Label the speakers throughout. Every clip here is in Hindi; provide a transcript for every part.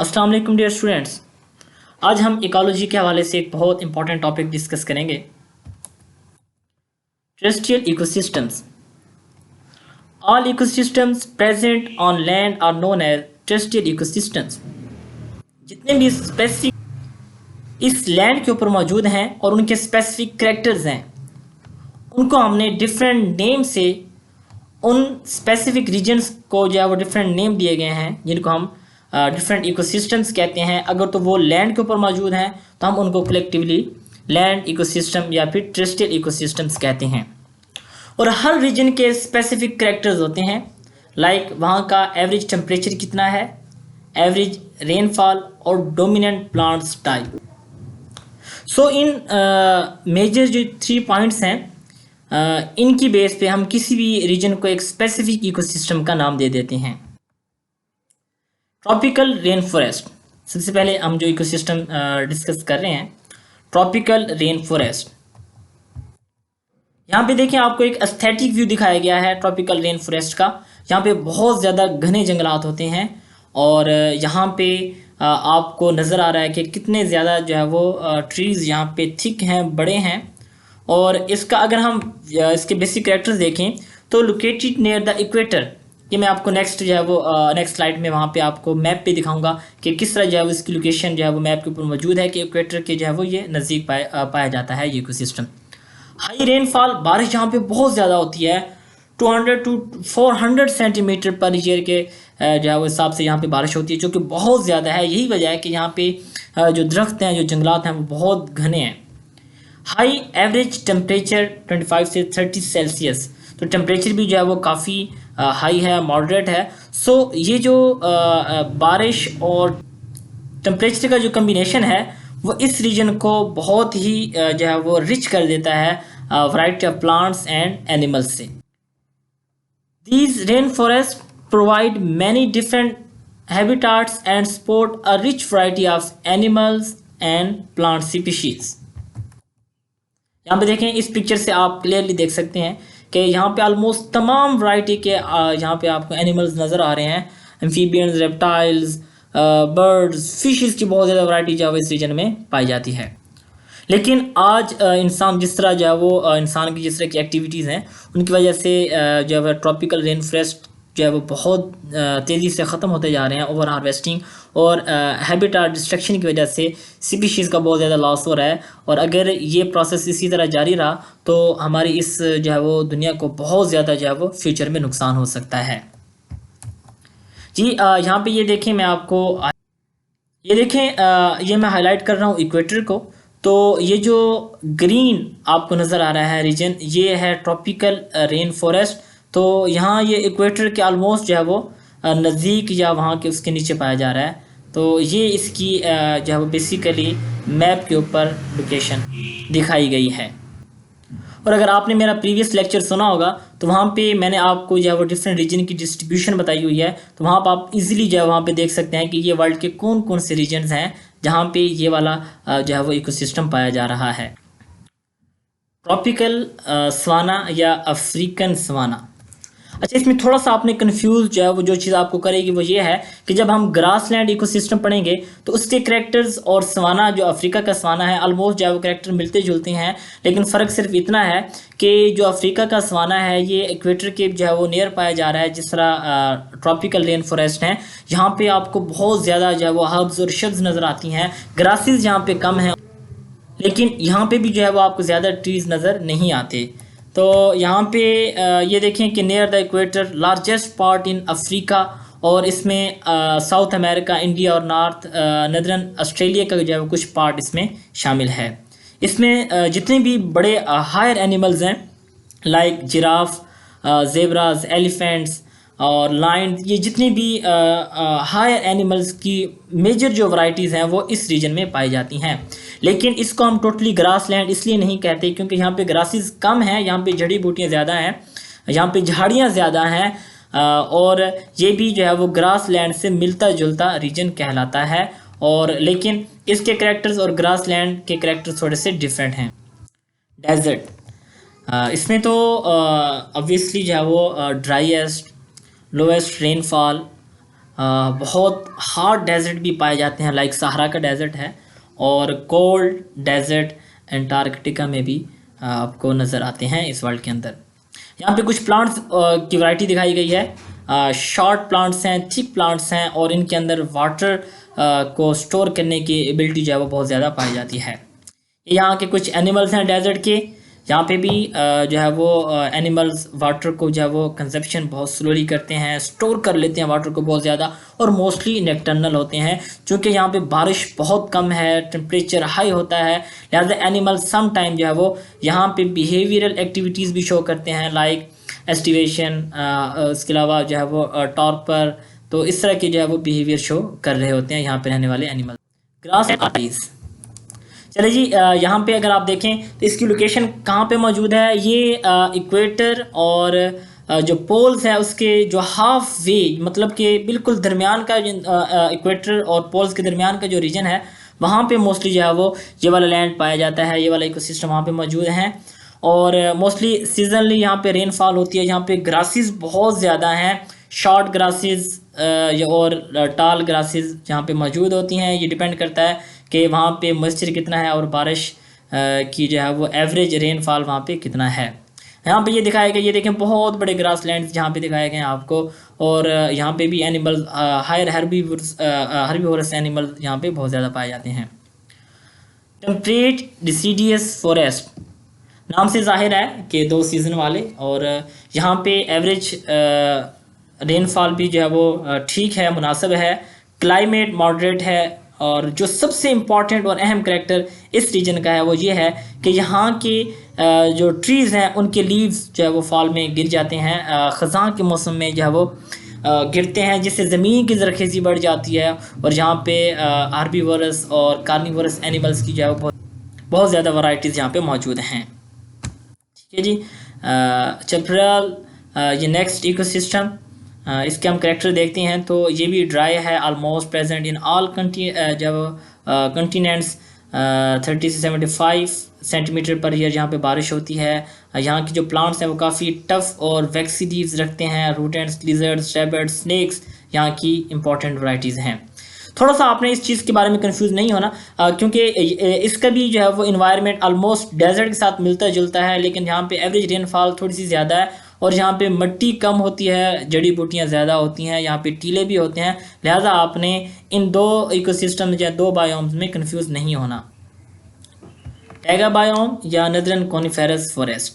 Speaker 1: अस्सलाम वालेकुम डियर स्टूडेंट्स। आज हम इकोलॉजी के हवाले से एक बहुत इंपॉर्टेंट टॉपिक डिस्कस करेंगे, terrestrial ecosystems. All ecosystems present on land are known as terrestrial ecosystems. जितने भी स्पेसिफिक इस लैंड के ऊपर मौजूद हैं और उनके स्पेसिफिक कैरेक्टर्स हैं, उनको हमने डिफरेंट नेम से, उन स्पेसिफिक रीजन्स को जो है वो डिफरेंट नेम दिए गए हैं, जिनको हम डिफरेंट इकोसिस्टम्स कहते हैं। अगर तो वो लैंड के ऊपर मौजूद हैं तो हम उनको कलेक्टिवली लैंड इकोसिस्टम या फिर टेरेस्ट्रियल इकोसिस्टम्स कहते हैं। और हर रीजन के स्पेसिफिक कैरेक्टर्स होते हैं, लाइक वहाँ का एवरेज टेम्परेचर कितना है, एवरेज रेनफॉल और डोमिनेंट प्लांट्स टाइप। सो इन मेजर जो 3 पॉइंट्स हैं, इनकी बेस पे हम किसी भी रीजन को एक स्पेसिफिक इकोसिस्टम का नाम दे देते हैं। ट्रॉपिकल रेन फॉरेस्ट, सबसे पहले हम जो इकोसिस्टम डिस्कस कर रहे हैं, ट्रॉपिकल रेन फॉरेस्ट। यहाँ पे देखिए आपको एक एस्थेटिक व्यू दिखाया गया है ट्रॉपिकल रेन फॉरेस्ट का। यहाँ पे बहुत ज़्यादा घने जंगलात होते हैं और यहाँ पे आपको नज़र आ रहा है कि कितने ज़्यादा जो है वो ट्रीज़ यहाँ पे थिक हैं, बड़े हैं। और इसका अगर हम इसके बेसिक कैरेक्टर्स देखें तो लोकेटेड नियर द इक्वेटर, ये मैं आपको नेक्स्ट जो है वो नेक्स्ट स्लाइड में वहाँ पे आपको मैप पे दिखाऊंगा कि किस तरह जो है वो इसकी लोकेशन जो है वो मैप के ऊपर मौजूद है कि इक्वेटर के जो है वो ये नज़दीक पाया जाता है ये इकोसिस्टम। हाई रेनफॉल, बारिश यहाँ पे बहुत ज़्यादा होती है, 200 to 400 सेंटीमीटर पर ईयर के जो है वो हिसाब से यहाँ पे बारिश होती है, जो कि बहुत ज़्यादा है। यही वजह है कि यहाँ पे जो दरख्त हैं, जो जंगलात हैं, वो बहुत घने हैं। हाई एवरेज टेम्परेचर 25 से 30 सेल्सियस, तो टेम्परेचर भी जो है वो काफ़ी हाई है, मॉडरेट है। सो ये जो बारिश और टेम्परेचर का जो कम्बिनेशन है वो इस रीजन को बहुत ही जो है वो रिच कर देता है variety of plants and animals से। These rain forest provide many different habitats and support a rich variety of animals and plant species. यहाँ पे देखें, इस पिक्चर से आप क्लियरली देख सकते हैं कि यहाँ पे ऑलमोस्ट तमाम वैरायटी के यहाँ पे आपको एनिमल्स नज़र आ रहे हैं, एम्फीबियंस, रेप्टाइल्स, बर्ड्स, फिशेस की बहुत ज़्यादा वैरायटी जो है इस रीजन में पाई जाती है। लेकिन आज इंसान जिस तरह जो है वो इंसान की जिस तरह की एक्टिविटीज़ हैं, उनकी वजह से जो है ट्रॉपिकल रेन फॉरेस्ट जो है वो बहुत तेज़ी से ख़त्म होते जा रहे हैं। ओवर हार्वेस्टिंग और हैबिटाट डिस्ट्रक्शन की वजह से स्पीशीज़ का बहुत ज़्यादा लॉस हो रहा है। और अगर ये प्रोसेस इसी तरह जारी रहा तो हमारी इस जो है वो दुनिया को बहुत ज़्यादा जो है वो फ्यूचर में नुकसान हो सकता है। जी यहाँ पे ये देखें, मैं आपको ये देखें, ये मैं हाईलाइट कर रहा हूँ इक्वेटर को। तो ये जो ग्रीन आपको नज़र आ रहा है रीजन, ये है ट्रॉपिकल रेन फॉरेस्ट। तो यहाँ ये इक्वेटर के ऑलमोस्ट जो है वो नज़दीक या वहाँ के उसके नीचे पाया जा रहा है। तो ये इसकी जो है वो बेसिकली मैप के ऊपर लोकेशन दिखाई गई है। और अगर आपने मेरा प्रीवियस लेक्चर सुना होगा तो वहाँ पे मैंने आपको जो है वो डिफरेंट रीजन की डिस्ट्रीब्यूशन बताई हुई है। तो वहाँ पर आप इजीली जो है वहाँ पे देख सकते हैं कि ये वर्ल्ड के कौन कौन से रीजन्स हैं जहाँ पे ये वाला जो है वो इकोसिस्टम पाया जा रहा है। ट्रॉपिकल सवाना या अफ्रीकन सवाना। अच्छा, इसमें थोड़ा सा आपने कंफ्यूज जो है वो जो चीज़ आपको करेगी वो ये है कि जब हम ग्रासलैंड इकोसिस्टम पढ़ेंगे तो उसके कैरेक्टर्स और सवाना, जो अफ्रीका का सवाना है, ऑलमोस्ट जो है वो कैरेक्टर मिलते जुलते हैं। लेकिन फ़र्क सिर्फ इतना है कि जो अफ्रीका का सवाना है ये इक्वेटर के जो है वो नियर पाया जा रहा है, जिस तरह ट्रॉपिकल रेन फॉरेस्ट हैं। यहाँ पे आपको बहुत ज़्यादा जो है वो हर्ब्स और शब्स नज़र आती हैं, ग्रासेस यहाँ पे कम हैं, लेकिन यहाँ पे भी जो है वो आपको ज़्यादा ट्रीज़ नज़र नहीं आते। तो यहाँ पे ये देखें कि near the equator largest part in Africa, और इसमें साउथ अमेरिका, इंडिया और नॉर्थ नदरन ऑस्ट्रेलिया का जो है वो कुछ पार्ट इसमें शामिल है। इसमें जितने भी बड़े हायर एनिमल्स हैं, लाइक जिराफ, जेब्रास, एलिफेंट्स और लायन, ये जितनी भी हायर एनिमल्स की मेजर जो वैरायटीज़ हैं वो इस रीजन में पाई जाती हैं। लेकिन इसको हम टोटली ग्रासलैंड इसलिए नहीं कहते क्योंकि यहाँ पे ग्रासेस कम हैं, यहाँ पे जड़ी बूटियाँ ज़्यादा हैं, यहाँ पे झाड़ियाँ ज़्यादा हैं और ये भी जो है वो ग्रासलैंड से मिलता जुलता रीजन कहलाता है। और लेकिन इसके कैरेक्टर्स और ग्रासलैंड के कैरेक्टर्स थोड़े से डिफरेंट हैं। डेजर्ट, इसमें तो ऑब्वियसली जो है वो ड्राईएस्ट, लोएस्ट रेनफॉल, बहुत हार्ड डेजर्ट भी पाए जाते हैं, लाइक सहारा का डेजर्ट है, और कोल्ड डेजर्ट एंटार्कटिका में भी आपको नज़र आते हैं इस वर्ल्ड के अंदर। यहाँ पे कुछ प्लांट्स की वैरायटी दिखाई गई है। शॉर्ट प्लांट्स हैं, थिक प्लांट्स हैं, और इनके अंदर वाटर को स्टोर करने की एबिलिटी जो है वो बहुत ज़्यादा पाई जाती है। यहाँ के कुछ एनिमल्स हैं डेजर्ट के। यहाँ पे भी जो है वो एनिमल्स वाटर को जो है वो कंजप्शन बहुत स्लोली करते हैं, स्टोर कर लेते हैं वाटर को बहुत ज़्यादा, और मोस्टली नेक्टर्नल होते हैं। चूँकि यहाँ पे बारिश बहुत कम है, टेम्परेचर हाई होता है, लिहाजा एनिमल सम टाइम जो है वो यहाँ पे बिहेवियरल एक्टिविटीज़ भी शो करते हैं, लाइक एस्टिवेशन, उसके अलावा जो है वो टॉर्पर। तो इस तरह के जो है वो बिहेवियर शो कर रहे होते हैं यहाँ पे रहने वाले एनिमल। ग्रास एंड आर्टीज, चलिए जी, यहाँ पे अगर आप देखें तो इसकी लोकेशन कहाँ पे मौजूद है। ये इक्वेटर और जो पोल्स है उसके जो हाफ वे, मतलब कि बिल्कुल दरमियान का, इक्वेटर और पोल्स के दरमियान का जो रीजन है, वहाँ पे मोस्टली जो है वो ये वाला लैंड पाया जाता है, ये वाला इकोसिस्टम वहाँ पे मौजूद है। और मोस्टली सीजनली यहाँ पे रेनफॉल होती है। यहाँ पे ग्रासेस बहुत ज़्यादा हैं, शॉर्ट ग्रासेस और टाल ग्रासेस यहाँ पे मौजूद होती हैं। ये डिपेंड करता है कि वहाँ पे मॉइस्चर कितना है और बारिश की जो है वो एवरेज रेनफॉल वहाँ पे कितना है। यहाँ पे ये दिखाया गया, ये देखें बहुत बड़े ग्रास लैंड जहाँ पे दिखाए गए हैं आपको। और यहाँ पे भी एनिमल, हायर हर्बीवोरस एनिमल यहाँ पे बहुत ज़्यादा पाए जाते हैं। टेम्परेट डिसीडियस फॉरेस्ट, नाम से जाहिर है कि 2 सीज़न वाले, और यहाँ पे एवरेज रेनफॉल भी जो है वो ठीक है, मुनासिब है। क्लाइमेट मॉडरेट है, और जो सबसे इम्पॉर्टेंट और अहम करैक्टर इस रीजन का है वो ये है कि यहाँ के जो ट्रीज़ हैं उनके लीव्स जो है वो फॉल में गिर जाते हैं, ख़ज़ां के मौसम में जो है वो गिरते हैं, जिससे ज़मीन की ज़रख़ेज़ी बढ़ जाती है। और यहाँ पे हार्बीवोरस और कार्निवोरस एनिमल्स की जो है वो बहुत ज़्यादा वैरायटीज़ यहाँ पे मौजूद हैं। ठीक है जी। चैप्टरल, ये नेक्स्ट इकोसिस्टम, इसके हम करैक्टर देखते हैं। तो ये भी ड्राई है, almost present in all continents. 30 से 75 सेंटीमीटर पर ईयर यहाँ पे बारिश होती है। यहाँ की जो प्लांट्स हैं वो काफ़ी टफ और वैक्सी लीव्स रखते हैं। रूडेंट्स, लिजर्ड्स, रैबिट्स, स्नेक्स यहाँ की इंपॉर्टेंट वैराइटीज़ हैं। थोड़ा सा आपने इस चीज़ के बारे में कंफ्यूज नहीं होना, क्योंकि इसका भी जो है वो इन्वायरमेंट ऑलमोस्ट डेजर्ट के साथ मिलता जुलता है, लेकिन यहाँ पे एवरेज रेनफॉल थोड़ी सी ज़्यादा है, और यहाँ पे मिट्टी कम होती है, जड़ी बूटियाँ ज़्यादा होती हैं, यहाँ पे टीले भी होते हैं। लिहाजा आपने इन 2 इकोसिस्टम या 2 बायोम्स में कंफ्यूज नहीं होना। टैगा बायोम या नदरन coniferous forest,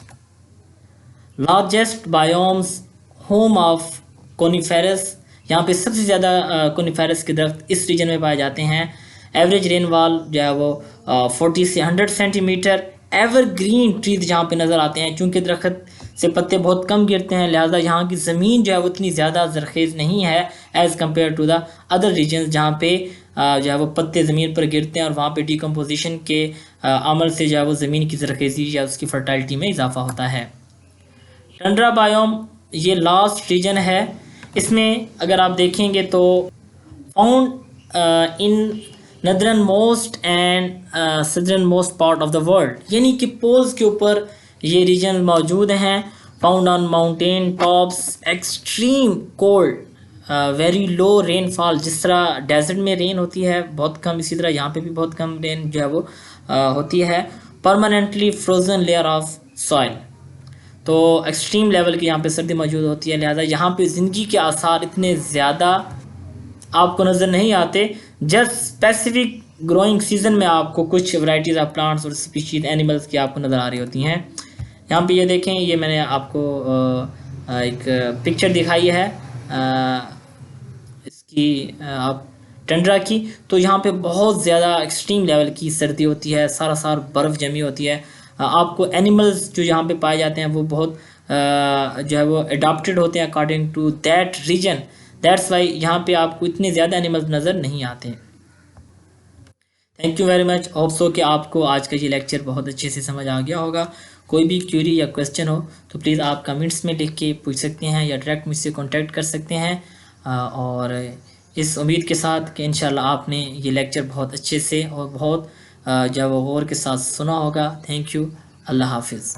Speaker 1: largest biomes, home of coniferous. यहाँ पे सबसे ज़्यादा कोनिफेरस के दरख्त इस रीजन में पाए जाते हैं। एवरेज रेनफॉल जो है वो 40 से 100 सेंटीमीटर। एवरग्रीन ट्रीज जहाँ पे नज़र आते हैं, चूँकि दरख्त से पत्ते बहुत कम गिरते हैं, लिहाजा यहाँ की ज़मीन जो है वो इतनी ज़्यादा ज़रख़ेज़ नहीं है as compare to the other regions, जहाँ पे जो है वो पत्ते ज़मीन पर गिरते हैं, और वहाँ पे डिकम्पोजिशन के अमल से जो है वो ज़मीन की ज़रख़ेज़ी या उसकी फर्टाइलिटी में इजाफा होता है। टंड्रा बायोम ये लास्ट रीजन है। इसमें अगर आप देखेंगे तो found in नदरन most and southern most part of the world, यानी कि पोल्स के ऊपर ये रीजन मौजूद हैं। Found on mountain tops, extreme cold, very low rainfall. जिस तरह डेजर्ट में रेन होती है बहुत कम, इसी तरह यहाँ पे भी बहुत कम रेन जो है वो होती है। Permanently frozen layer of soil, तो एक्सट्रीम लेवल की यहाँ पे सर्दी मौजूद होती है। लिहाजा यहाँ पे ज़िंदगी के आसार इतने ज़्यादा आपको नज़र नहीं आते। जस्ट स्पेसिफिक ग्रोइंग सीजन में आपको कुछ वैरायटीज़ ऑफ प्लांट्स और स्पीशीज एनिमल्स की आपको नज़र आ रही होती हैं। यहाँ पे ये देखें, ये मैंने आपको एक पिक्चर दिखाई है इसकी आप टंड्रा की। तो यहाँ पे बहुत ज़्यादा एक्सट्रीम लेवल की सर्दी होती है, सारा सार बर्फ़ जमी होती है। आपको एनिमल्स जो यहाँ पे पाए जाते हैं वो बहुत जो है वो अडॉप्टेड होते हैं according to that region. That's why यहाँ पे आपको इतने ज़्यादा एनिमल्स नज़र नहीं आते। Thank you very much. Hope so कि आपको आज का ये लेक्चर बहुत अच्छे से समझ आ गया होगा। कोई भी क्यूरी या क्वेश्चन हो तो प्लीज़ आप कमेंट्स में लिख के पूछ सकते हैं या डायरेक्ट मुझसे कॉन्टैक्ट कर सकते हैं। और इस उम्मीद के साथ कि इंशाल्लाह आपने ये लेक्चर बहुत अच्छे से और बहुत जो गौर के साथ सुना होगा। Thank you. अल्लाह हाफिज़।